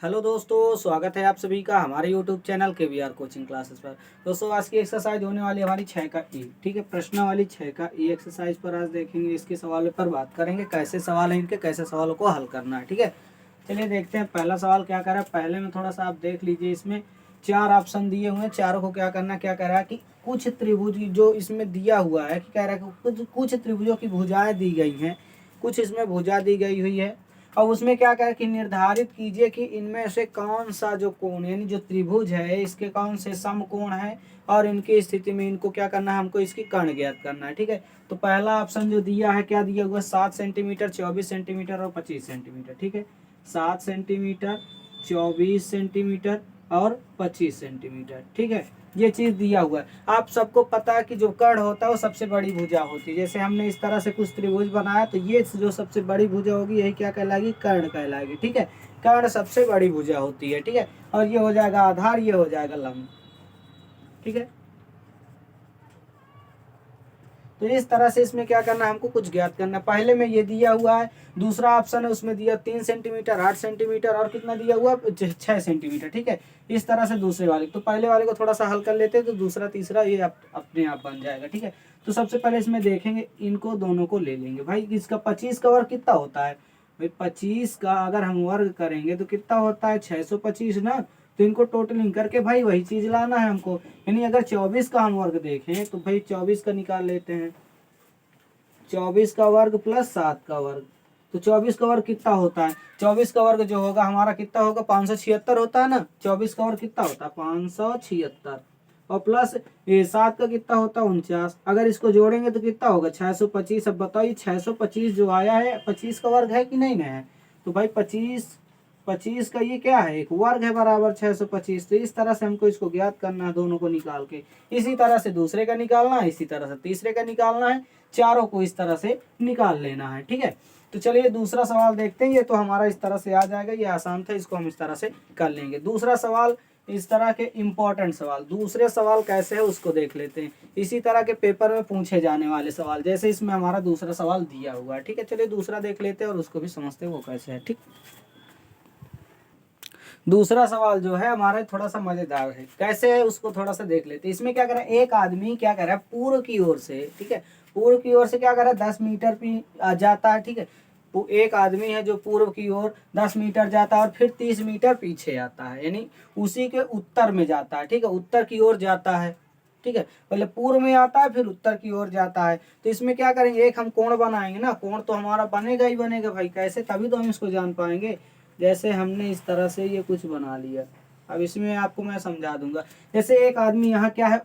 Hello दोस्तों, स्वागत है आप सभी का हमारे YouTube channel KVR coaching classes पर। दोस्तों आज की एक्सरसाइज होने वाली हमारी 6 का ई, ठीक है। प्रश्न वाली 6 का ई एक्सरसाइज पर आज देखेंगे, इसके सवालों पर बात करेंगे, कैसे सवाल है इनके, कैसे सवालों को हल करना है, ठीक है। चलिए देखते हैं पहला सवाल क्या कर रहा है। पहले में थोड़ा सा आप देख लीजिए, इसमें 4 ऑप्शन दिए हुए हैं, चारों को क्या करना है। क्या कह रहा है कि कुछ त्रिभुज जो इसमें दिया हुआ है, कि कह रहा है कि कुछ त्रिभुजों की भुजाएं दी गई हैं, कुछ इसमें भुजा दी गई हुई है। अब उसमें क्या करें कि निर्धारित कीजिए कि इनमें से कौन सा जो कोण यानी जो त्रिभुज है इसके कौन से समकोण है, और इनकी स्थिति में इनको क्या करना है, हमको इसकी कर्ण ज्ञात करना है, ठीक है। तो पहला ऑप्शन जो दिया है, क्या दिया हुआ है, 7 सेंटीमीटर, 24 सेंटीमीटर और 25 सेंटीमीटर, ठीक है। 7 सेंटीमीटर, 24 सेंटीमीटर और 25 सेंटीमीटर, ठीक है। ये चीज दिया हुआ है। आप सबको पता है कि जो कर्ण होता है वो सबसे बड़ी भुजा होती है। जैसे हमने इस तरह से कुछ त्रिभुज बनाया तो ये जो सबसे बड़ी भुजा होगी यही क्या कहलाएगी, कर्ण कहलाएगी, ठीक है। कर्ण सबसे बड़ी भुजा होती है, ठीक है। और ये हो जाएगा आधार, ये हो जाएगा लंब, ठीक है। तो इस तरह से इसमें क्या करना है, हमको कुछ ज्ञात करना है। पहले में ये दिया हुआ है, दूसरा ऑप्शन है उसमें दिया 3 सेंटीमीटर, 8 सेंटीमीटर और कितना दिया हुआ, 6 सेंटीमीटर, ठीक है। इस तरह से दूसरे वाले, तो पहले वाले को थोड़ा सा हल कर लेते हैं तो दूसरा तीसरा ये अपने आप बन जाएगा, ठीक है। तो सबसे पहले इसमें देखेंगे, इनको दोनों को ले लेंगे। भाई इसका 25 का वर्ग कितना होता है, भाई 25 का अगर हम वर्ग करेंगे तो कितना होता है, 625 ना। तो इनको टोटलिंग करके भाई वही चीज लाना है हमको। यानी अगर 24 का हम वर्ग देखें तो भाई 24 का निकाल लेते हैं, 24 का वर्ग प्लस 7 का वर्ग। तो 24 का वर्ग कितना होता है, 24 का वर्ग जो होगा हमारा कितना होगा, 576 होता है ना। 24 का वर्ग कितना होता है, 576, और प्लस ये 7 का कितना होता है, 49। अगर इसको जोड़ेंगे तो कितना होगा, 625। अब बताइए 625 जो आया है 25 का वर्ग है कि नहीं है। तो भाई 25 25 का ये क्या है, एक वर्ग है बराबर 625। तो इस तरह से हमको इसको ज्ञात करना है, दोनों को निकाल के। इसी तरह से दूसरे का निकालना है, इसी तरह से तीसरे का निकालना है, चारों को इस तरह से निकाल लेना है, ठीक है। तो चलिए दूसरा सवाल देखते हैं। ये तो हमारा इस तरह से आ जाएगा, ये आसान था, इसको हम इस तरह से कर लेंगे। दूसरा सवाल, इस तरह के इंपॉर्टेंट सवाल, दूसरे सवाल कैसे है उसको देख लेते हैं। इसी तरह के पेपर में पूछे जाने वाले सवाल, जैसे इसमें हमारा दूसरा सवाल दिया हुआ है, ठीक है। चलिए दूसरा देख लेते हैं और उसको भी समझते हैं वो कैसे है, ठीक। दूसरा सवाल जो है हमारा थोड़ा सा मजेदार है, कैसे है उसको थोड़ा सा देख लेते हैं। इसमें क्या कर रहा है, एक आदमी क्या कर रहा है, पूर्व की ओर से, ठीक है, पूर्व की ओर से क्या कर रहा है, 10 मीटर भी जाता है, ठीक है। वो एक आदमी है जो पूर्व की ओर 10 मीटर जाता है और फिर 30 मीटर पीछे आता है, यानी उसी के उत्तर में जाता है, ठीक है, उत्तर की ओर जाता है, ठीक है। पहले पूर्व में आता है फिर उत्तर की ओर जाता है। तो इसमें क्या करेंगे, एक हम कोण बनाएंगे ना, कोण तो हमारा बनेगा ही बनेगा भाई, कैसे, तभी तो हम इसको जान पाएंगे। जैसे हमने इस तरह से ये कुछ बना लिया, अब इसमें आपको मैं समझा दूंगा। जैसे एक आदमी यहाँ क्या है,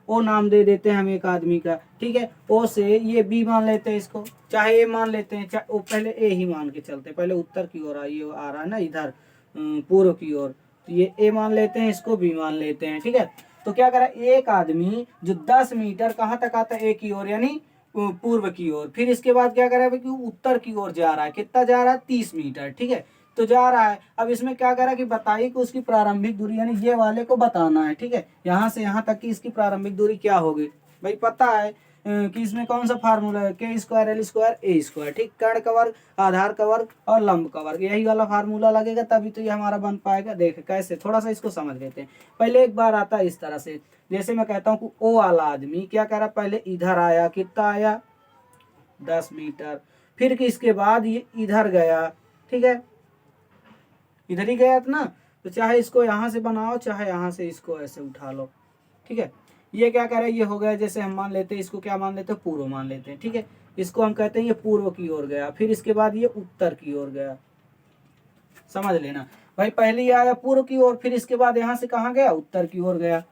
ओ नाम दे देते हैं हम एक आदमी का, ठीक है। ओ से ये बी मान लेते हैं, इसको चाहे ए मान लेते हैं, चाहे ओ, पहले ए ही मान के चलते, पहले उत्तर की ओर ये आ रहा है ना इधर, पूर्व की ओर, तो ये ए मान लेते हैं, इसको बी मान लेते हैं, ठीक है। तो क्या करा, एक आदमी जो 10 मीटर कहाँ तक आता है, ए की ओर यानी पूर्व की ओर, फिर इसके बाद क्या करा कि उत्तर की ओर जा रहा है, कितना जा रहा है, 30 मीटर, ठीक है। तो जा रहा है। अब इसमें क्या करा कि बताइए कि उसकी प्रारंभिक दूरी, यानी ये वाले को बताना है, ठीक है। यहाँ से यहाँ तक की इसकी प्रारंभिक दूरी क्या होगी, भाई पता है कि इसमें कौन सा फार्मूला है, के स्क्वायर एल स्क्वायर ए स्क्वायर, ठीक। कर्ण का वर्ग, आधार का वर्ग और लंब का वर्ग, यही वाला फार्मूला लगेगा तभी तो ये हमारा बन पाएगा। देख कैसे, थोड़ा सा इसको समझ लेते हैं। पहले एक बार आता है इस तरह से, जैसे मैं कहता हूँ कि ओ वाला आदमी क्या कह रहा, पहले इधर आया, कितना आया, 10 मीटर, फिर कि इसके बाद ये इधर गया, ठीक है, इधर ही गया था ना। तो चाहे इसको यहाँ से बनाओ, चाहे यहाँ से इसको ऐसे उठा लो, ठीक है। ये क्या कह रहा है, ये हो गया, जैसे हम मान लेते हैं इसको, क्या मान लेते हैं, पूर्व मान लेते हैं, ठीक है। इसको हम कहते हैं ये पूर्व की ओर गया, फिर इसके बाद ये उत्तर की ओर गया, समझ लेना भाई। पहले ये आया पूर्व की ओर, फिर इसके बाद यहाँ से कहाँ गया, उत्तर की ओर गया,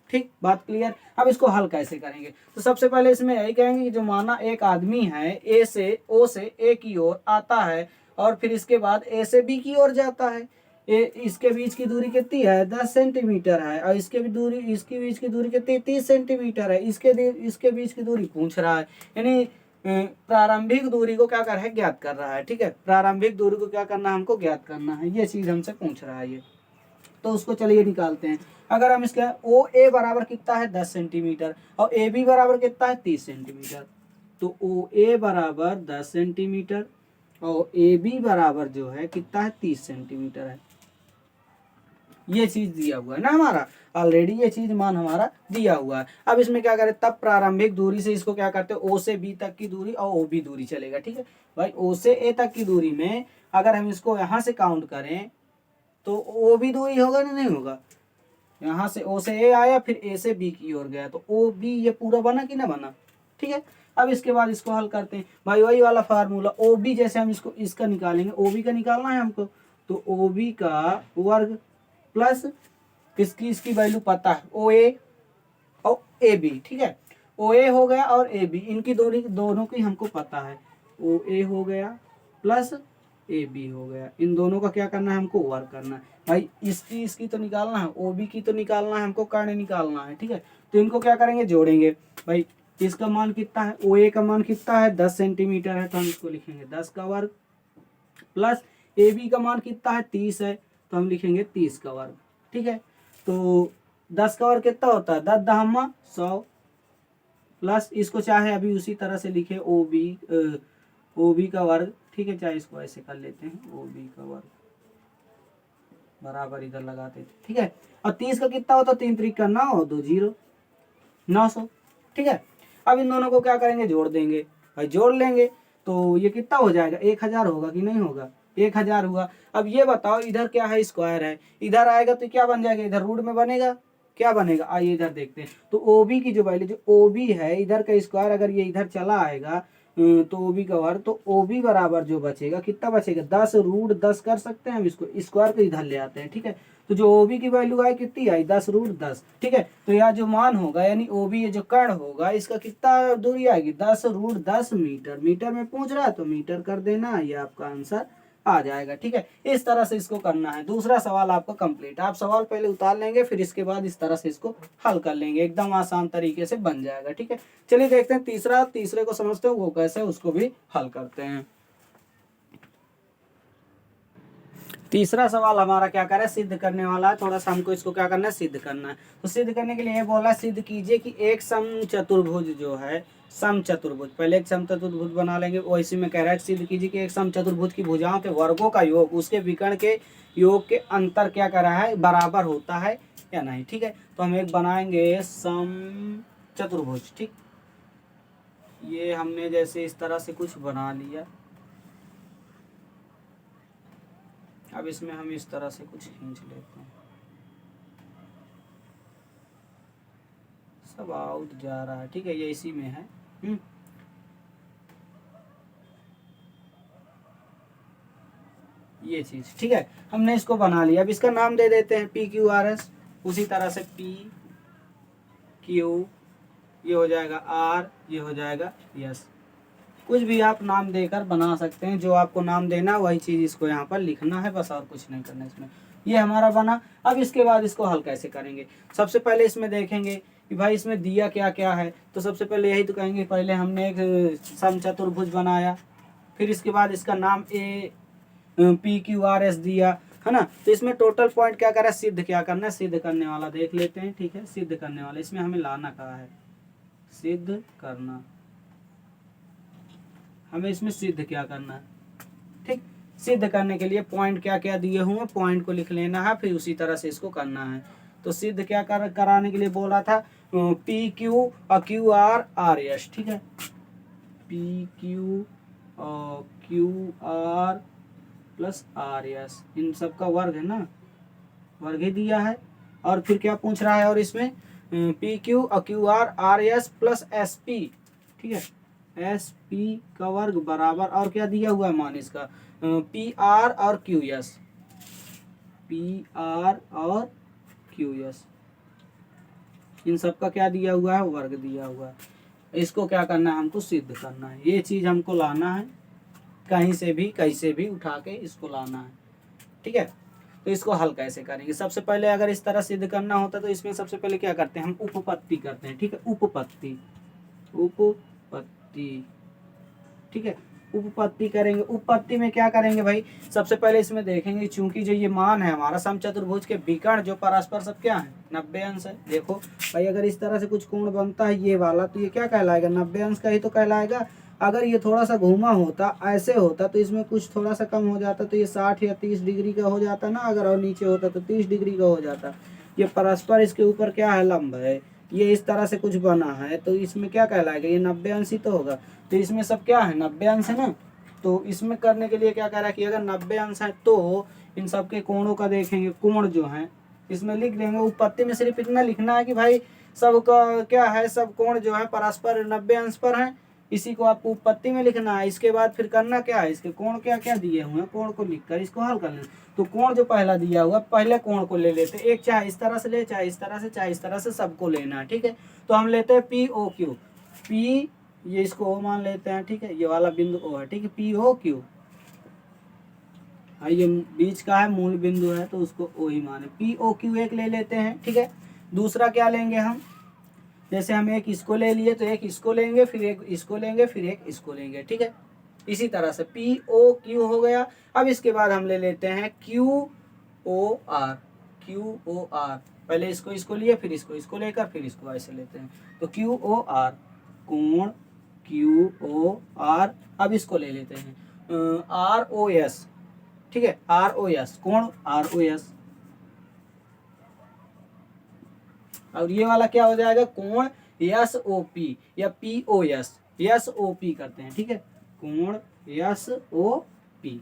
ठीक, बात क्लियर। अब इसको हल कैसे करेंगे, तो सबसे पहले इसमें यही कहेंगे कि जो माना एक आदमी है ए से, ओ से ए की ओर आता है, और फिर इसके बाद ए से बी की ओर जाता है। इसके बीच की दूरी कितनी है, 10 सेंटीमीटर है, और इसके भी दूरी, इसके बीच की दूरी कितनी, 30 सेंटीमीटर है। इसके बीच की दूरी पूछ रहा है, यानी प्रारंभिक दूरी को क्या कर रहा है, ज्ञात कर रहा है, ठीक है। प्रारंभिक दूरी को क्या करना है, हमको ज्ञात करना है, ये चीज हमसे पूछ रहा है ये। तो उसको चलिए निकालते हैं। अगर हम इसका ओ ए बराबर कितना है, 10 सेंटीमीटर, और ए बी बराबर कितना है, 30 सेंटीमीटर। तो ओ ए बराबर 10 सेंटीमीटर और ए बी बराबर जो है कितना है, 30 सेंटीमीटर है। ये चीज दिया हुआ है ना हमारा, ऑलरेडी ये चीज मान हमारा दिया हुआ है। अब इसमें क्या करें, तब प्रारंभिक दूरी से इसको क्या करते हैं, ओ से बी तक की दूरी और ओ बी दूरी चलेगा। ठीक है भाई, ओ से ए तक की दूरी में अगर हम इसको यहाँ से काउंट करें तो ओ बी दूरी होगा ना, नहीं होगा। यहाँ से ओ से ए आया, फिर ए से बी की ओर गया, तो ओ बी ये पूरा बना कि ना बना। ठीक है, अब इसके बाद इसको हल करते हैं भाई, वही वाला फार्मूला ओ बी, जैसे हम इसको इसका निकालेंगे, ओ बी का निकालना है हमको, तो ओ बी का वर्ग प्लस किसकी, इसकी वैल्यू पता है, ओ ए और ए बी। ठीक है, ओ ए हो गया और ए बी, इनकी दूरी दोनों की हमको पता है, ओ ए हो गया प्लस ए बी हो गया, इन दोनों का क्या करना है, हमको वर्ग करना है भाई। इसकी इसकी तो निकालना है, ओ बी की तो निकालना है हमको, कर्ण निकालना है। ठीक है, तो इनको क्या करेंगे, जोड़ेंगे भाई। इसका मान कितना है, ओ ए का मान कितना है, 10 सेंटीमीटर है, तो हम इसको लिखेंगे 10 का वर्ग, प्लस ए बी का मान कितना है, 30 है, तो हम लिखेंगे 30 का वर्ग। ठीक है, तो 10 का वर्ग कितना होता है, 10 दहम्मा 100, प्लस इसको चाहे अभी उसी तरह से लिखे, ओ बी का वर्ग। ठीक है, चाहे इसको ऐसे कर लेते हैं, ओ बी का वर्ग बराबर इधर लगाते थे। ठीक है, और 30 का कितना होता है, 3 3 का 9, 2 0, 900। ठीक है, अब इन दोनों को क्या करेंगे, जोड़ देंगे भाई, जोड़ लेंगे तो ये कितना हो जाएगा, 1000 होगा कि नहीं होगा, 1000 हुआ। अब ये बताओ, इधर क्या है, स्क्वायर है, इधर आएगा तो क्या बन जाएगा, इधर रूट में बनेगा, क्या बनेगा, आइए इधर देखते हैं। तो ओ बी की जो वैल्यू, जो ओ बी है इधर का स्क्वायर, अगर ये इधर चला आएगा तो ओ बी का वर्ग, तो ओ बी बराबर जो बचेगा, कितना बचेगा, 10 रूट 10 कर सकते हैं हम, इसको स्क्वायर को इधर ले आते हैं। ठीक है, तो जो ओ बी की वैल्यू आई कितनी आई, 10 रूट 10। ठीक है, तो यहाँ जो मान होगा, यानी ओ बी ये जो कर्ण होगा, इसका कितना दूरी आएगी, 10 रूट 10 मीटर। मीटर में पूछ रहा है तो मीटर कर देना, ये आपका आंसर आ जाएगा। ठीक है, इस तरह से इसको करना है। दूसरा सवाल आपका कंप्लीट, आप सवाल पहले उतार लेंगे, फिर इसके बाद इस तरह से इसको हल कर लेंगे, एकदम आसान तरीके से बन जाएगा। ठीक है, चलिए देखते हैं तीसरा, तीसरे को समझते हो वो कैसे, उसको भी हल करते हैं। तीसरा सवाल हमारा क्या कर रहा है, सिद्ध करने वाला है। थोड़ा सा हमको इसको क्या करना है, सिद्ध करना है। तो सिद्ध करने के लिए ये बोला, सिद्ध कीजिए कि एक समचतुर्भुज जो है, समचतुर्भुज, पहले एक समचतुर्भुज बना लेंगे, वैसे में कह रहा है सिद्ध कीजिए कि एक समचतुर्भुज की भुजाओं के वर्गों का योग उसके विकर्ण के योग के अंतर क्या कर रहा है, बराबर होता है या नहीं। ठीक है, तो हम एक बनाएंगे समचतुर्भुज। ठीक, ये हमने जैसे इस तरह से कुछ बना लिया, अब इसमें हम इस तरह से कुछ खींच लेते हैं, सब आउट जा रहा है। ठीक है, ये इसी में है। ये चीज ठीक है, हमने इसको बना लिया। अब इसका नाम दे देते हैं पी क्यू आर एस, उसी तरह से पी क्यू, ये हो जाएगा आर, ये हो जाएगा यस। कुछ भी आप नाम देकर बना सकते हैं, जो आपको नाम देना वही चीज़ इसको यहाँ पर लिखना है, बस और कुछ नहीं करना इसमें। ये हमारा बना। अब इसके बाद इसको हल कैसे करेंगे, सबसे पहले इसमें देखेंगे कि भाई इसमें दिया क्या क्या है। तो सबसे पहले यही तो कहेंगे, पहले हमने एक समचतुर्भुज बनाया, फिर इसके बाद इसका नाम A P Q R S दिया, है ना। तो इसमें टोटल पॉइंट क्या करा, सिद्ध क्या करना है, सिद्ध करने वाला देख लेते हैं। ठीक है, सिद्ध करने वाला इसमें हमें लाना कहा है, सिद्ध करना, हमें इसमें सिद्ध क्या करना है। ठीक, सिद्ध करने के लिए पॉइंट क्या क्या दिए हुए हैं, पॉइंट को लिख लेना है, फिर उसी तरह से इसको करना है। तो सिद्ध क्या कराने के लिए बोल रहा था, पी क्यू और क्यू आर आर एस। ठीक है, पी क्यू और Q R plus R S, इन सब का वर्ग है ना, वर्ग ही दिया है। और फिर क्या पूछ रहा है, और इसमें पी क्यू और Q R R S plus S P. ठीक है, एस पी का वर्ग बराबर, और क्या दिया हुआ है मान इसका, पी आर और क्यू एस, पी आर और क्यू एस, इन सब का क्या दिया हुआ है, वर्ग दिया हुआ है। इसको क्या करना है, हमको सिद्ध करना है। ये चीज़ हमको लाना है, कहीं से भी कैसे भी उठा के इसको लाना है। ठीक है, तो इसको हल कैसे करेंगे, सबसे पहले अगर इस तरह सिद्ध करना होता तो इसमें सबसे पहले क्या करते हैं, हम उपपत्ति करते हैं। ठीक है, उपपत्ति, उपपत्ति। ठीक है, उपपत्ति करेंगे। उपपत्ति में क्या करेंगे भाई, सबसे पहले इसमें देखेंगे, चूंकि जो ये मान है हमारा समचतुर्भुज के विकर्ण जो परस्पर सब क्या है, 90 अंश है। देखो भाई, अगर इस तरह से कुछ कोण बनता है ये वाला, तो ये क्या कहलाएगा, 90 अंश का ही तो कहलाएगा। अगर ये थोड़ा सा घूमा होता, ऐसे होता, तो इसमें कुछ थोड़ा सा कम हो जाता, तो ये 60 या 30 डिग्री का हो जाता ना, अगर और नीचे होता तो 30 डिग्री का हो जाता। ये परस्पर इसके ऊपर क्या है, लंब है, ये इस तरह से कुछ बना है, तो इसमें क्या कहलाएगा, ये 90 अंश ही तो होगा। तो इसमें सब क्या है, 90 अंश है ना। तो इसमें करने के लिए क्या कह रहा है कि अगर 90 अंश है तो इन सब के कोणों का देखेंगे, कोण जो है इसमें लिख देंगे। उत्पत्ति में सिर्फ इतना लिखना है कि भाई सबका क्या है, सब कोण जो है परस्पर 90 अंश पर है, इसी को आपको उत्पत्ति में लिखना है। इसके बाद फिर करना क्या है, इसके कोण क्या क्या दिए हुए हैं, कोण को लिखकर इसको हल कर लेना। तो कोण जो पहला दिया हुआ, पहले कोण को ले लेते, एक चाहे इस तरह से ले, चाहे इस तरह से, चाहे इस तरह से, सबको लेना है, ठीक है। तो हम लेते हैं पी ओ क्यू, पी ये इसको ओ मान लेते हैं, ठीक है, ये वाला बिंदु ओ है, ठीक है, पी ओ क्यू, हाँ ये बीच का है, मूल बिंदु है, तो उसको ओ ही माने, पी ओ क्यू एक ले लेते हैं, ठीक है। दूसरा क्या लेंगे हम, जैसे हम एक इसको ले लिए तो एक इसको लेंगे, फिर एक इसको लेंगे, फिर एक इसको लेंगे, ठीक है। इसी तरह से पी ओ क्यू हो गया। अब इसके बाद हम ले लेते हैं Q O R, Q O R, पहले इसको इसको लिए, फिर इसको लेकर, फिर इसको ऐसे लेते हैं, तो क्यू ओ आर, कोण क्यू ओ आर। अब इसको ले लेते हैं आर ओ एस, ठीक है, आर ओ एस, कोण आर ओ एस। और ये वाला क्या हो जाएगा, कोण एस ओ पी या P O S, S O P करते हैं, ठीक है, कोण एस ओ पी।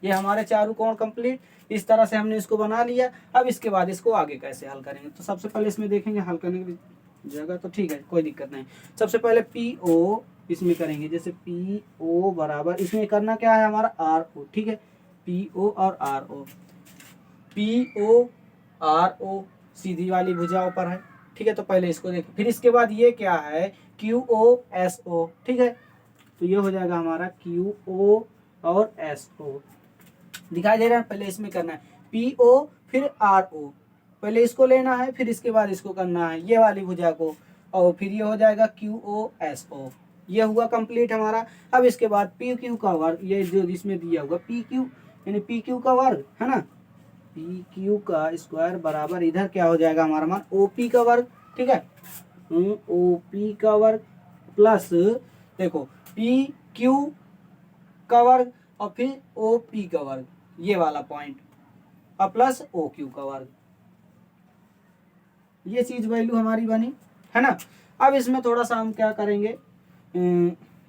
ये हमारे चारों कोण कंप्लीट। इस तरह से हमने इसको बना लिया। अब इसके बाद इसको आगे कैसे हल करेंगे, तो सबसे पहले इसमें देखेंगे हल करने की जगह, तो ठीक है कोई दिक्कत नहीं। सबसे पहले पी ओ इसमें करेंगे, जैसे पी ओ बराबर, इसमें करना क्या है हमारा आर ओ, ठीक है, पी ओ और R O, P O R O सीधी वाली भुजाओं पर है, ठीक है। तो पहले इसको देखिए, फिर इसके बाद ये क्या है, क्यू ओ एस ओ, ठीक है। तो ये हो जाएगा हमारा क्यू ओ और एस ओ, दिखाई दे रहा है। पहले इसमें करना है पी ओ फिर आर ओ, पहले इसको लेना है, फिर इसके बाद इसको करना है ये वाली भुजा को, और फिर ये हो जाएगा क्यू ओ एस ओ। ये हुआ कंप्लीट हमारा। अब इसके बाद पी क्यू का वर्ग, ये जो इसमें दिया हुआ पी क्यू, यानी पी क्यू का वर्ग है ना, पी क्यू का स्क्वायर बराबर इधर क्या हो जाएगा हमारा मान ओ पी का वर्ग, ठीक है, ओ पी का वर्ग प्लस, देखो पी क्यू का वर्ग और फिर ओ पी का वर्ग, ये वाला पॉइंट, और प्लस ओ क्यू का वर्ग। ये चीज वैल्यू हमारी बनी है ना। अब इसमें थोड़ा सा हम क्या करेंगे,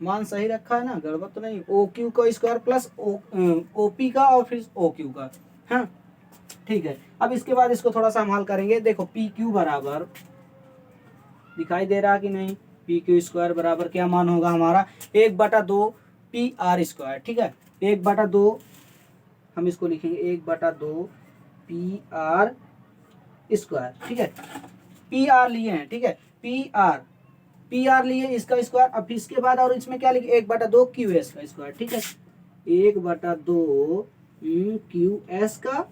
मान सही रखा है ना, गड़बड़ तो नहीं, ओ क्यू का स्क्वायर प्लस ओ पी का और फिर ओ क्यू का, हाँ ठीक है। अब इसके बाद इसको थोड़ा सा हम हल करेंगे। देखो पी क्यू बराबर, दिखाई दे रहा कि नहीं, पी क्यू स्क्वायर बराबर क्या मान होगा हमारा, 1/2 पी आर स्क्वायर, ठीक है, 1/2, हम इसको लिखेंगे 1/2 पी आर स्क्वायर, ठीक है, पी आर लिए हैं, ठीक है, पी आर लिए इसका स्क्वायर। अब इसके बाद और इसमें क्या लिखे, 1/2 क्यू एस का स्क्वायर, ठीक है, 1/2 क्यू एस का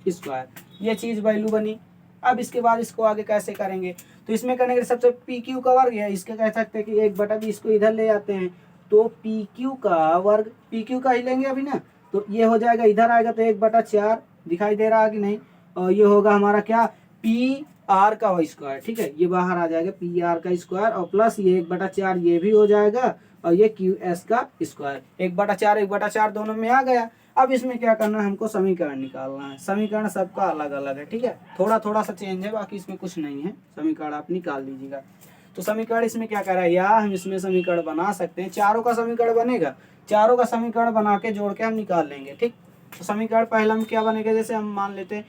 स्क्वायर, ये चीज वैल्यू बनी। अब इसके बाद इसको आगे कैसे करेंगे, तो इसमें करने के लिए सबसे पी क्यू का वर्ग है, इसके कह सकते हैं कि 1/2, इसको इधर ले आते हैं, तो पी क्यू का वर्ग, पी क्यू का ही लेंगे अभी ना, तो ये हो जाएगा, इधर आएगा तो 1/4, दिखाई दे रहा है कि नहीं, और ये होगा हमारा क्या, पी आर का स्क्वायर, ठीक है, ये बाहर आ जाएगा पी आर का स्क्वायर, और प्लस ये 1/4 ये भी हो जाएगा, और ये क्यू एस का स्क्वायर, 1/4 दोनों में आ गया। अब इसमें क्या करना है, हमको समीकरण निकालना है। समीकरण सबका अलग अलग है, ठीक है, थोड़ा थोड़ा सा चेंज है, बाकी इसमें कुछ नहीं है। समीकरण आप निकाल लीजिएगा। तो समीकरण इसमें क्या कर रहा है, या हम इसमें समीकरण बना सकते हैं, चारों का समीकरण बनेगा, चारों का समीकरण बना के जोड़ के हम निकाल लेंगे, ठीक। तो समीकरण पहला हम क्या बनेगा, जैसे हम मान लेते हैं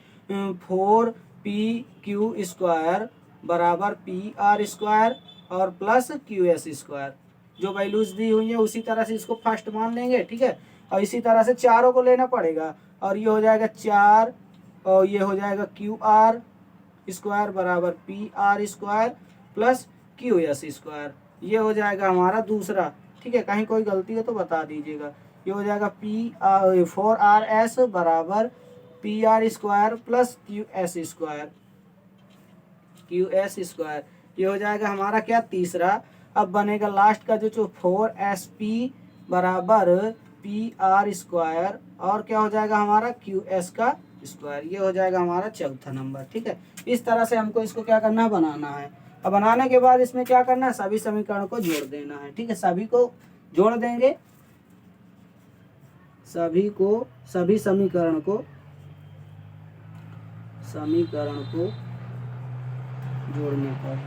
4 पी क्यू स्क्वायर बराबर पी आर स्क्वायर और प्लस क्यू एस स्क्वायर, जो वैल्यूज दी हुई है उसी तरह से इसको फर्स्ट मान लेंगे, ठीक है, और इसी तरह से चारों को लेना पड़ेगा, और ये हो जाएगा 4, और ये हो जाएगा क्यू आर स्क्वायर बराबर P R square plus Q S square, ये हो जाएगा हमारा दूसरा, ठीक है, कहीं कोई गलती हो तो बता दीजिएगा। ये हो जाएगा 4RS बराबर P R square plus Q S square, ये हो जाएगा हमारा क्या, तीसरा। अब बनेगा लास्ट का जो 4SP बराबर पी आर स्क्वायर और क्या हो जाएगा हमारा क्यू एस का स्क्वायर, ये हो जाएगा हमारा चौथा नंबर, ठीक है। इस तरह से हमको इसको क्या करना है, बनाना है। अब बनाने के बाद इसमें क्या करना है, सभी समीकरण को जोड़ देना है, ठीक है, सभी को जोड़ देंगे सभी समीकरण को जोड़ने पर,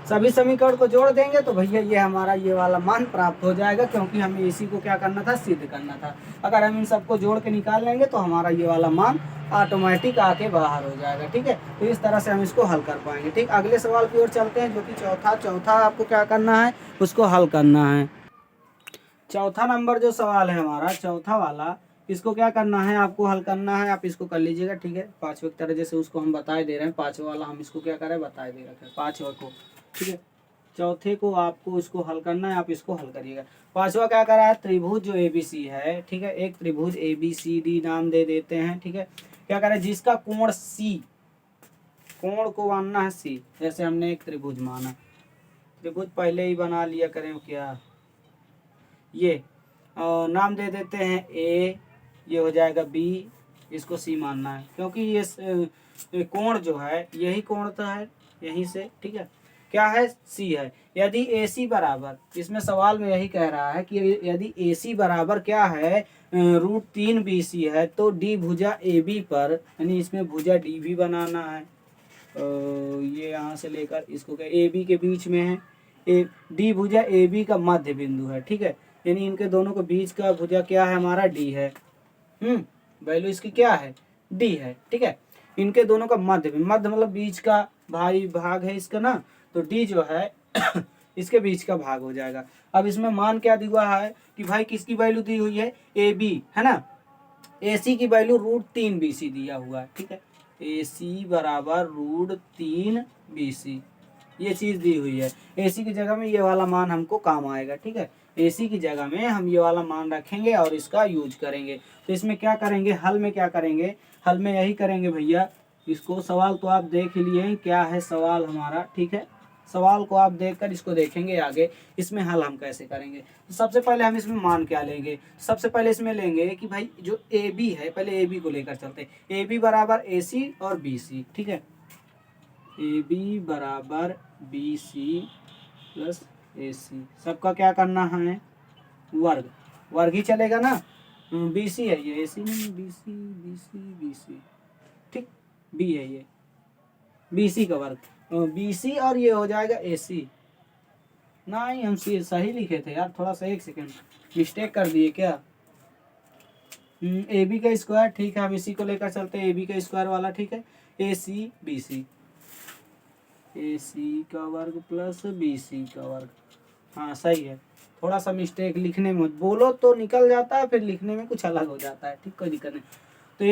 सभी समीकरण को जोड़ देंगे तो भैया ये हमारा ये वाला मान प्राप्त हो जाएगा, क्योंकि हमें इसी को क्या करना था, सिद्ध करना था। अगर हम इन सबको जोड़ के निकाल लेंगे तो हमारा ये वाला मान ऑटोमेटिक आके बाहर हो जाएगा। ठीक है, तो इस तरह से हम इसको हल कर पाएंगे। ठीक, अगले सवाल की ओर चलते हैं, जो कि चौथा आपको क्या करना है, उसको हल करना है। चौथा नंबर जो सवाल है हमारा, चौथा वाला, इसको क्या करना है, आपको हल करना है। आप इसको कर लीजिएगा। ठीक है, पांचवे की तरह जैसे उसको हम बताए दे रहे हैं, पांचवा वाला हम इसको क्या करें, बताए दे रहे हैं पांचवा को। ठीक है, चौथे को आपको इसको हल करना है, आप इसको हल करिएगा। पांचवा क्या करा है, त्रिभुज जो ABC है, ठीक है, एक त्रिभुज ABCD नाम दे देते हैं। ठीक है, क्या करें, जिसका कोण C, कोण को मानना है C, जैसे हमने एक त्रिभुज माना, त्रिभुज पहले ही बना लिया करें क्या, ये नाम दे देते हैं A, ये हो जाएगा B, इसको C मानना है, क्योंकि ये कोण जो है यही कोण तो है यहीं से। ठीक है, क्या है, C है। यदि AC बराबर, इसमें सवाल में यही कह रहा है कि यदि AC बराबर क्या है, √3BC है, तो D भुजा AB पर, यानी इसमें भुजा D भी बनाना है। ये यहाँ से लेकर इसको क्या AB के बीच में है, D भुजा AB का मध्य बिंदु है। ठीक है, यानी इनके दोनों के बीच का भुजा क्या है, हमारा D है। वैल्यू इसकी क्या है, D है। ठीक है, इनके दोनों का मध्य मतलब बीच का भाग है इसका ना, तो D जो है इसके बीच का भाग हो जाएगा। अब इसमें मान क्या दिया है कि भाई किसकी वैल्यू दी हुई है, AB है ना, AC की वैल्यू √3BC दिया हुआ है। ठीक है, AC बराबर √3BC, ये चीज दी हुई है। AC की जगह में ये वाला मान हमको काम आएगा। ठीक है, AC की जगह में हम ये वाला मान रखेंगे और इसका यूज करेंगे। तो इसमें क्या करेंगे, हल में क्या करेंगे, हल में यही करेंगे भैया, इसको सवाल तो आप देख लिए क्या है सवाल हमारा। ठीक है, सवाल को आप देखकर इसको देखेंगे आगे, इसमें हल हम कैसे करेंगे। तो सबसे पहले हम इसमें मान क्या लेंगे, सबसे पहले इसमें लेंगे कि भाई जो AB है, पहले AB को लेकर चलते हैं। AB बराबर AC और BC। ठीक है, AB बराबर BC प्लस AC, सबका क्या करना है, वर्ग ही चलेगा ना। BC है ये, AC नहीं, BC ठीक, B है ये, BC का वर्ग, BC और ये हो जाएगा AC। नहीं, हम सही लिखे थे यार, थोड़ा सा एक सेकेंड मिस्टेक कर दिए क्या। AB का स्क्वायर, ठीक है, हम इसी को लेकर चलते हैं, AB का स्क्वायर वाला। ठीक है, AC का वर्ग प्लस BC का वर्ग, हाँ सही है। थोड़ा सा मिस्टेक लिखने में, बोलो तो निकल जाता है, फिर लिखने में कुछ अलग हो जाता है। ठीक, कोई दिक्कत नहीं। तो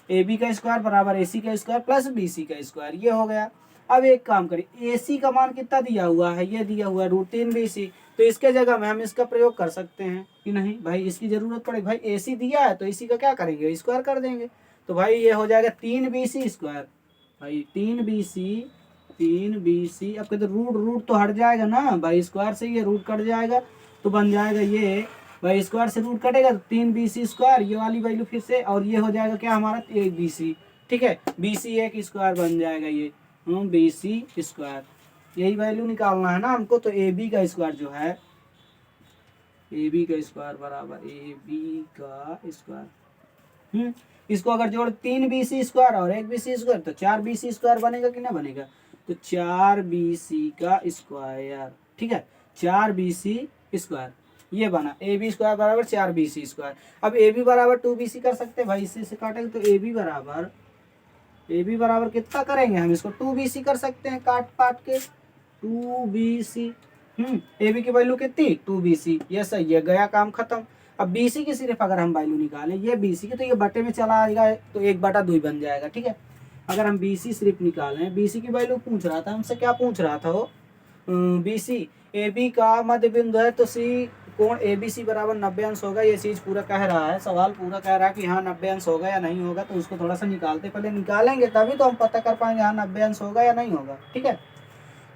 AB का स्क्वायर बराबर AC का स्क्वायर प्लस BC का स्क्वायर, ये हो गया। अब एक काम करिए, AC का मान कितना दिया हुआ है, ये दिया हुआ है √3BC, तो इसके जगह में हम इसका प्रयोग कर सकते हैं कि नहीं भाई, इसकी जरूरत पड़े, भाई AC दिया है तो AC का क्या करेंगे, स्क्वायर कर देंगे। तो भाई ये हो जाएगा 3BC स्क्वायर, भाई 3BC। अब कहते रूट तो हट जाएगा ना भाई, स्क्वायर से ये रूट कट जाएगा, तो बन जाएगा ये भाई, स्क्वायर से रूट कटेगा तो 3BC स्क्वायर, ये वाली वैल्यू फिर से, और ये हो जाएगा क्या हमारा 1BC। ठीक है, BC एक स्क्वायर बन जाएगा ये, BC स्क्वायर, यही वैल्यू निकालना है ना हमको। तो AB का स्क्वायर जो है, AB का स्क्वायर बराबर AB का स्क्वायर, इसको अगर जोड़ 3BC स्क्वायर और 1BC स्क्वायर तो 4BC स्क्वायर बनेगा कि ना बनेगा, तो 4BC का स्क्वायर। ठीक है, 4BC स्क्वायर ये बना, AB स्क्वायर बराबर 4BC स्क्वायर। अब AB बराबर 2BC कर सकते हैं भाई, इससे से काटेंगे तो AB बराबर कितना करेंगे हम, इसको 2BC कर सकते हैं, काट के 2BC। AB की वैल्यू कितनी, 2BC, ये सही है, गया काम खत्म। अब BC की सिर्फ अगर हम वैल्यू निकालें, ये BC की, तो ये बटे में चला आएगा, तो 1/2 बन जाएगा। ठीक है, अगर हम BC सिर्फ निकालें, BC की वैल्यू पूछ रहा था हमसे, क्या पूछ रहा था वो, BC AB का मध्य बिंदु है, तो C कोण ABC बराबर 90 अंश होगा, ये चीज पूरा कह रहा है, सवाल पूरा कह रहा है कि हाँ 90 अंश होगा या नहीं होगा। तो उसको थोड़ा सा निकालते, पहले निकालेंगे तभी तो हम पता कर पाएंगे हाँ 90 अंश होगा या नहीं होगा। ठीक है,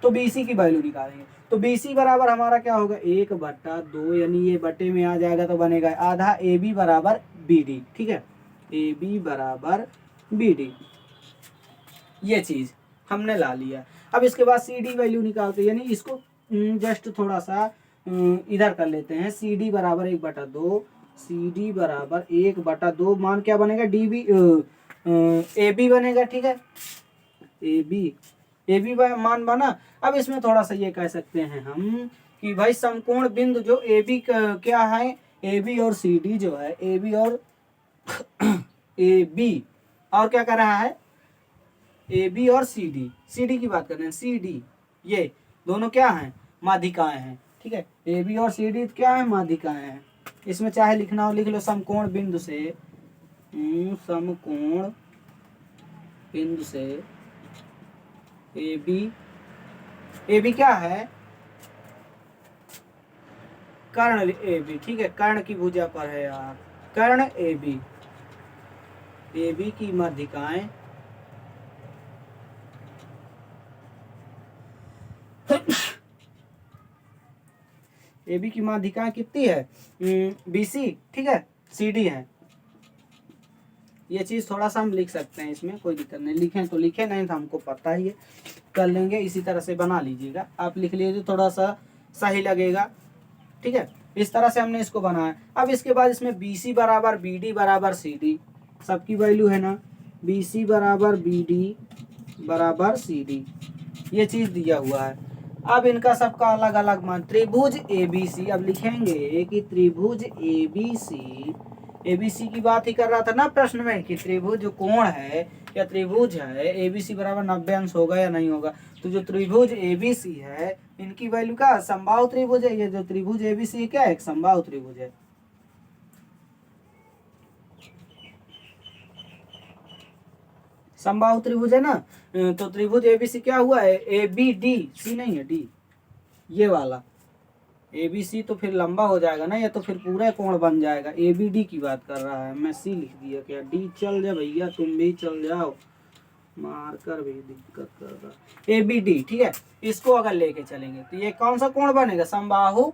तो BC की वैल्यू निकालेंगे, तो BC बराबर हमारा क्या होगा, 1/2, यानी ये बटे में आ जाएगा तो बनेगा आधा, AB बराबर BD। ठीक है, AB बराबर BD, ये चीज हमने ला लिया। अब इसके बाद CD वैल्यू निकालते, यानी इसको जस्ट थोड़ा सा इधर कर लेते हैं। सी डी बराबर 1/2, सी डी बराबर 1/2 मान क्या बनेगा, डी बी ए बी बनेगा, ठीक है, ए बी मान बना। अब इसमें थोड़ा सा ये कह सकते हैं हम कि भाई समकोण बिंदु जो ए बी क्या है, ए बी और सी डी जो है, ए बी और ए बी और क्या कर रहा है, ए बी और सी डी की बात कर रहे हैं, सी डी ये दोनों क्या हैं, माध्यिकाएं हैं, ठीक है। ए बी और सी डी क्या है, माध्यिकाएं हैं। इसमें चाहे लिखना हो लिख लो, समकोण बिंदु से समकोण बिंदु से ए बी क्या है, कर्ण ए बी, ठीक है, कर्ण की भुजा पर है यार, कर्ण ए बी की माध्यिकाएं ए बी की माध्यिकाएं कितनी है, बी सी, ठीक है, सी डी है। ये चीज थोड़ा सा हम लिख सकते हैं, इसमें कोई दिक्कत नहीं, लिखें तो लिखें, नहीं तो हमको पता ही है, कर लेंगे। इसी तरह से बना लीजिएगा, आप लिख लीजिए थोड़ा सा सही लगेगा, ठीक है। इस तरह से हमने इसको बनाया। अब इसके बाद इसमें बी सी बराबर बी डी बराबर सी डी, सबकी वैल्यू है ना, बी सी बराबर बी डी बराबर सी डी, ये चीज दिया हुआ है। अब इनका सबका अलग अलग मान, त्रिभुज ए बी सी, अब लिखेंगे कि त्रिभुज ए बी सी की बात ही कर रहा था ना प्रश्न में कि त्रिभुज जो कोण है या त्रिभुज है ए बी सी बराबर 90 अंश होगा या नहीं होगा। तो जो त्रिभुज ए बी सी है इनकी वैल्यू क्या, समबाहु त्रिभुज है। ये जो त्रिभुज ए बी सी क्या है, एक समबाहु त्रिभुज है। समबाहु त्रिभुज है ना, तो त्रिभुज ए बी सी क्या हुआ है, ए बी डी, सी नहीं है डी, ये वाला ए बी सी तो फिर लंबा हो जाएगा ना, या तो फिर पूरा कोण बन जाएगा। ए बी डी की बात कर रहा है, मैं सी लिख दिया क्या, डी चल जा भैया, तुम भी चल जाओ, मार्कर भी दिक्कत कर रहा। ए बी डी, ठीक है, इसको अगर लेके चलेंगे तो ये कौन सा कोण बनेगा, समबाहु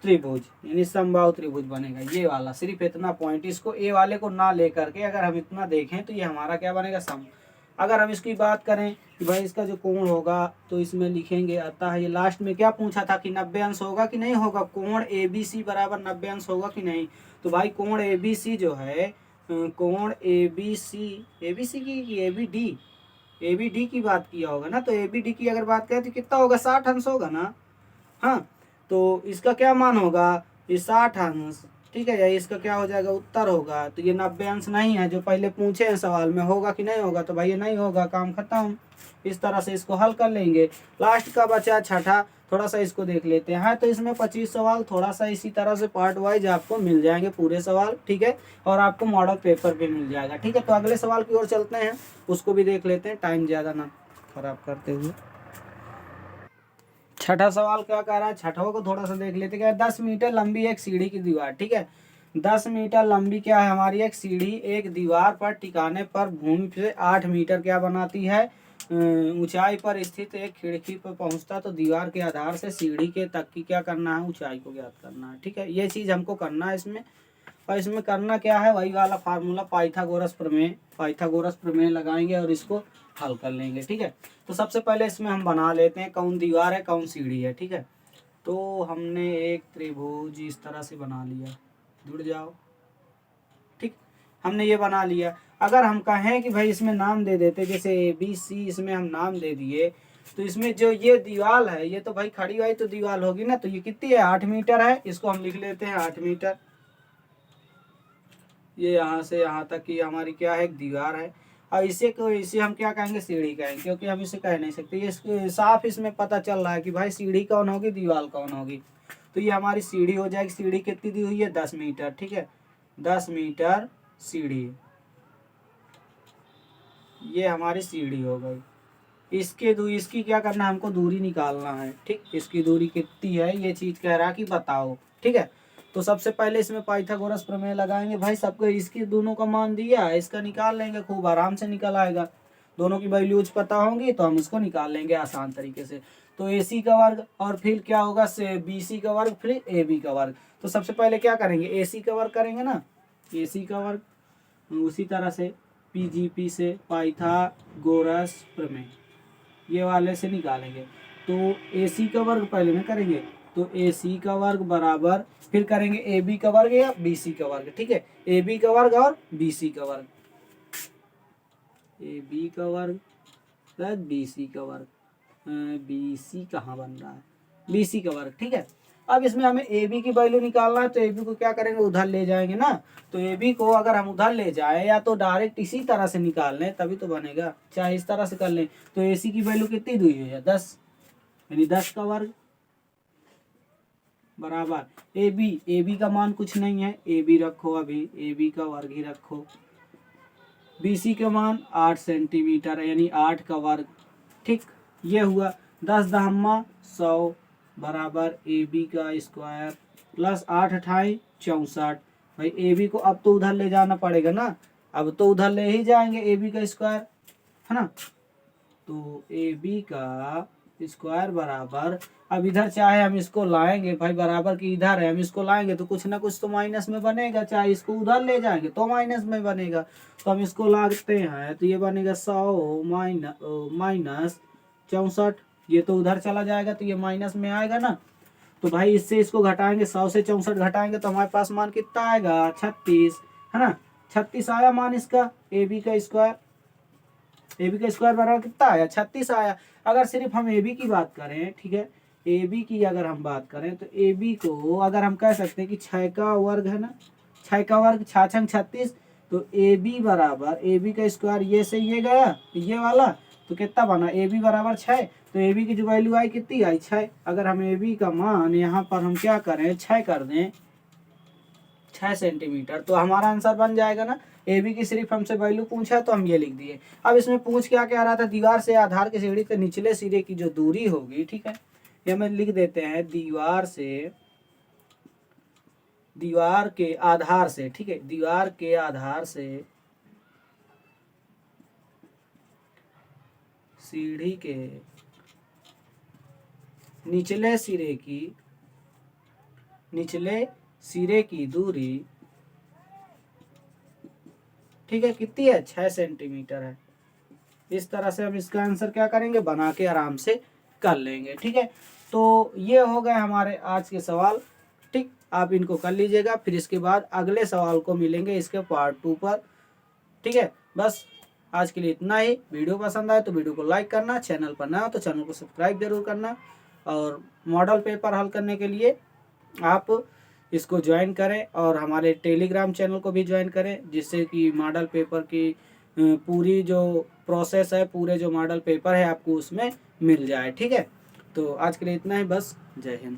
त्रिभुज, यानी समबाहु त्रिभुज बनेगा ये वाला। सिर्फ इतना पॉइंट, इसको ए वाले को ना लेकर के अगर हम इतना देखें तो ये हमारा क्या बनेगा, सम। अगर हम इसकी बात करें कि भाई इसका जो कोण होगा तो इसमें लिखेंगे, आता है ये लास्ट में क्या पूछा था कि 90 अंश होगा कि नहीं होगा, कोण ए बी सी बराबर 90 अंश होगा कि नहीं। तो भाई कोण ए बी सी जो है, कोण ए बी सी की ए बी डी की बात किया होगा ना, तो ए बी डी की अगर बात करें तो कितना होगा, 60 अंश होगा ना। हाँ, तो इसका क्या मान होगा, ये 60 अंश, ठीक है। या इसका क्या हो जाएगा, उत्तर होगा। तो ये 90 अंश नहीं है जो पहले पूछे हैं सवाल में, होगा कि नहीं होगा, तो भाई ये नहीं होगा, काम खत्म। इस तरह से इसको हल कर लेंगे। लास्ट का बचा छठा, थोड़ा सा इसको देख लेते हैं। तो इसमें 25 सवाल थोड़ा सा इसी तरह से पार्ट वाइज आपको मिल जाएंगे पूरे सवाल, ठीक है, और आपको मॉडल पेपर भी मिल जाएगा, ठीक है। तो अगले सवाल की ओर चलते हैं, उसको भी देख लेते हैं, टाइम ज़्यादा ना खराब करते हुए। छठा सवाल क्या कह रहा है, छठों को थोड़ा सा देख लेते हैं। 10 मीटर लंबी एक सीढ़ी की दीवार, ठीक है, 10 मीटर लंबी क्या है हमारी एक सीढ़ी, एक दीवार पर टिकाने पर भूमि से 8 मीटर क्या बनाती है, ऊंचाई पर स्थित एक खिड़की पर पहुंचता, तो दीवार के आधार से सीढ़ी के तक की क्या करना है, ऊंचाई को ज्ञात करना है, ठीक है। ये चीज़ हमको करना है इसमें। और इसमें करना क्या है, वही वाला फार्मूला, पाइथागोरस प्रमेय लगाएंगे और इसको हल कर लेंगे, ठीक है। तो सबसे पहले इसमें हम बना लेते हैं कौन दीवार है कौन सीढ़ी है, ठीक है। तो हमने एक त्रिभुज इस तरह से बना लिया, जुड़ जाओ, ठीक, हमने ये बना लिया। अगर हम कहें कि भाई इसमें नाम दे देते, जैसे ए बी सी, इसमें हम नाम दे दिए, तो इसमें जो ये दीवार है ये तो भाई खड़ी हुई तो दीवार होगी ना, तो ये कितनी है, 8 मीटर है, इसको हम लिख लेते हैं 8 मीटर। ये यहाँ से यहाँ तक की हमारी क्या है, एक दीवार है। और इसे हम क्या कहेंगे, सीढ़ी कहेंगे, क्योंकि हम इसे कह नहीं सकते। ये साफ इसमें पता चल रहा है कि भाई सीढ़ी कौन होगी, दीवार कौन होगी। तो ये हमारी सीढ़ी हो जाएगी। सीढ़ी कितनी दी हुई है, 10 मीटर, ठीक है, 10 मीटर सीढ़ी, ये हमारी सीढ़ी हो गई। इसकी क्या करना है, हमको दूरी निकालना है, ठीक। इसकी दूरी कितनी है ये चीज कह रहा है कि बताओ, ठीक है। तो सबसे पहले इसमें पाइथागोरस प्रमेय लगाएंगे। भाई सबको इसकी दोनों का मान दिया है, इसका निकाल लेंगे, खूब आराम से निकल आएगा। दोनों की वैल्यूज पता होंगी तो हम इसको निकाल लेंगे आसान तरीके से। तो ए सी का वर्ग और फिर क्या होगा, से बी सी का वर्ग, फिर ए बी का वर्ग। तो सबसे पहले क्या करेंगे, ए सी का वर्ग करेंगे ना, ए सी का वर्ग। उसी तरह से पी से पाइथागोरस प्रमेय ये वाले से निकालेंगे। तो AC का वर्ग पहले में करेंगे, तो AC का वर्ग बराबर, फिर करेंगे AB का वर्ग या BC का वर्ग, ठीक है, AB का वर्ग और BC का वर्ग, AB का वर्ग प्लस BC का वर्ग, BC कहाँ बन रहा है, BC का वर्ग, ठीक है। अब इसमें हमें AB की वैल्यू निकालना है, तो AB को क्या करेंगे, उधर ले जाएंगे ना, तो AB को अगर हम उधर ले जाए या तो डायरेक्ट इसी तरह से निकाल लें तभी तो बनेगा, चाहे इस तरह से कर लें, तो AC की वैल्यू कितनी दी हुई है 10, यानी 10 का वर्ग बराबर AB का मान कुछ नहीं है, AB रखो, अभी AB का वर्ग ही रखो, BC का मान 8 सेंटीमीटर यानी 8 का वर्ग, ठीक, ये हुआ 10 दहम्मा 100 बराबर AB का स्क्वायर प्लस 8 अठाई 64, भाई AB को अब तो उधर ले जाना पड़ेगा ना, अब तो उधर ले ही जाएंगे AB का स्क्वायर, है ना, तो AB का स्क्वायर बराबर, अब इधर चाहे हम इसको लाएंगे भाई, बराबर की इधर है, हम इसको लाएंगे तो कुछ ना कुछ तो माइनस में बनेगा, चाहे इसको उधर ले जाएंगे तो माइनस में बनेगा, तो हम इसको लाते हैं तो ये बनेगा 100 माइनस 64, ये तो उधर चला जाएगा तो ये माइनस में आएगा ना, तो भाई इससे इसको घटाएंगे, 100 से 64 घटाएंगे तो हमारे पास मान कितना आएगा 36, है ना, 36 आया मान इसका AB का स्क्वायर, AB का स्क्वायर बराबर कितना आया 36 आया। अगर सिर्फ हम AB की बात करें, ठीक है, AB की अगर हम बात करें तो AB को अगर हम कह सकते हैं कि 6 का वर्ग है ना, 6 का वर्ग 6 छंग 36, तो AB बराबर AB का स्क्वायर ये से ये गया ये वाला, तो कितना बना AB बराबर 6, तो AB की जो वैल्यू आई कितनी आई 6, अगर हम AB का मान यहाँ पर हम क्या करें 6 कर दें 6 सेंटीमीटर, तो हमारा आंसर बन जाएगा ना, AB की सिर्फ हमसे वैल्यू पूछा तो हम ये लिख दिए। अब इसमें पूछ क्या क्या रहा था, दीवार से आधार की सीढ़ी के निचले सिरे की जो दूरी होगी, ठीक है, ये हमें लिख देते हैं दीवार के आधार से, ठीक है, दीवार के आधार से सीढ़ी के निचले सिरे की दूरी, ठीक है, कितनी है 6 सेंटीमीटर है। इस तरह से हम इसका आंसर क्या करेंगे, बना के आराम से कर लेंगे, ठीक है। तो ये हो गए हमारे आज के सवाल, ठीक, आप इनको कर लीजिएगा, फिर इसके बाद अगले सवाल को मिलेंगे इसके पार्ट 2 पर, ठीक है। बस आज के लिए इतना ही, वीडियो पसंद आए तो वीडियो को लाइक करना, चैनल पर नया हो तो चैनल को सब्सक्राइब जरूर करना, और मॉडल पेपर हल करने के लिए आप इसको ज्वाइन करें और हमारे टेलीग्राम चैनल को भी ज्वाइन करें, जिससे कि मॉडल पेपर की पूरी जो प्रोसेस है, पूरे जो मॉडल पेपर है आपको उसमें मिल जाए, ठीक है। तो आज के लिए इतना ही, बस, जय हिंद।